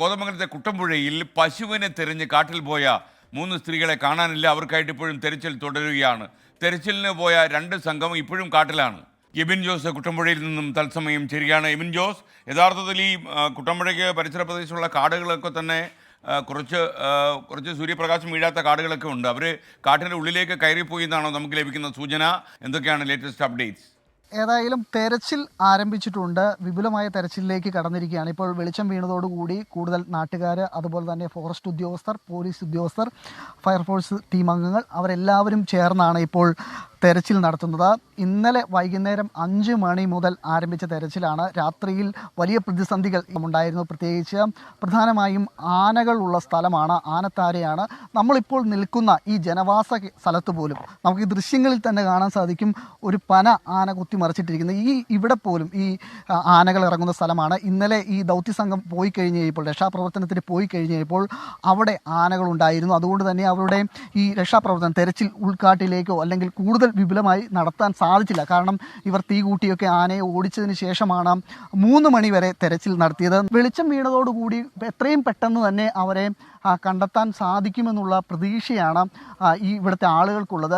കോതമംഗലത്തെ കുട്ടമ്പുഴയിൽ പശുവിനെ തെരഞ്ഞ് കാട്ടിൽ പോയ 3 സ്ത്രീകളെ കാണാനില്ല. അവർക്കായിട്ട് ഇപ്പോഴും തെരച്ചിൽ തുടരുകയാണ്. തെരച്ചിലിന് പോയ 2 സംഘം ഇപ്പോഴും കാട്ടിലാണ്. എബിൻ ജോസ് കുട്ടമ്പുഴയിൽ നിന്നും തത്സമയം ചേരുകയാണ്. എബിൻ ജോസ്, യഥാർത്ഥത്തിൽ ഈ കുട്ടമ്പുഴയ്ക്ക് പരിസര പ്രദേശത്തുള്ള കാടുകളൊക്കെ തന്നെ കുറച്ച് സൂര്യപ്രകാശം വീഴാത്ത കാടുകളൊക്കെ ഉണ്ട്. അവർ കാട്ടിൻ്റെ ഉള്ളിലേക്ക് കയറിപ്പോയി എന്നാണോ നമുക്ക് ലഭിക്കുന്ന സൂചന? എന്തൊക്കെയാണ് ലേറ്റസ്റ്റ് അപ്ഡേറ്റ്സ്? ഏതായാലും തെരച്ചിൽ ആരംഭിച്ചിട്ടുണ്ട്. വിപുലമായ തെരച്ചിലിലേക്ക് കടന്നിരിക്കുകയാണ്. ഇപ്പോൾ വെളിച്ചം വീണതോടുകൂടി കൂടുതൽ നാട്ടുകാർ, അതുപോലെ തന്നെ ഫോറസ്റ്റ് ഉദ്യോഗസ്ഥർ, പോലീസ് ഉദ്യോഗസ്ഥർ, ഫയർഫോഴ്സ് ടീം അംഗങ്ങൾ അവരെല്ലാവരും ചേർന്നാണ് ഇപ്പോൾ തെരച്ചിൽ നടത്തുന്നത്. ഇന്നലെ വൈകുന്നേരം 5 മണി മുതൽ ആരംഭിച്ച തെരച്ചിലാണ്. രാത്രിയിൽ വലിയ പ്രതിസന്ധികൾ ഉണ്ടായിരുന്നു. പ്രത്യേകിച്ച് പ്രധാനമായും ആനകളുള്ള സ്ഥലമാണ്, ആനത്താരയാണ്. നമ്മളിപ്പോൾ നിൽക്കുന്ന ഈ ജനവാസ സ്ഥലത്ത് പോലും നമുക്ക് ഈ ദൃശ്യങ്ങളിൽ തന്നെ കാണാൻ സാധിക്കും ഒരു പന ആന കുത്തിമറിച്ചിട്ടിരിക്കുന്നത്. ഇവിടെ പോലും ഈ ആനകൾ ഇറങ്ങുന്ന സ്ഥലമാണ്. ഇന്നലെ ഈ ദൗത്യസംഘം പോയി കഴിഞ്ഞപ്പോൾ, രക്ഷാപ്രവർത്തനത്തിന് പോയി കഴിഞ്ഞപ്പോൾ അവിടെ ആനകളുണ്ടായിരുന്നു. അതുകൊണ്ട് തന്നെ അവരുടെ ഈ രക്ഷാപ്രവർത്തനം തെരച്ചിൽ ഉൾക്കാട്ടിലേക്കോ അല്ലെങ്കിൽ കൂടുതൽ വിപുലമായി നടത്താൻ സാധിച്ചില്ല. കാരണം ഇവർ തീ കൂട്ടിയൊക്കെ ആനയെ ഓടിച്ചതിന് ശേഷമാണ് 3 മണി വരെ തെരച്ചിൽ നടത്തിയത്. വെളിച്ചം വീണതോടുകൂടി എത്രയും പെട്ടെന്ന് തന്നെ അവരെ കണ്ടെത്താൻ സാധിക്കുമെന്നുള്ള പ്രതീക്ഷയാണ് ഈ ഇവിടുത്തെ ആളുകൾക്കുള്ളത്.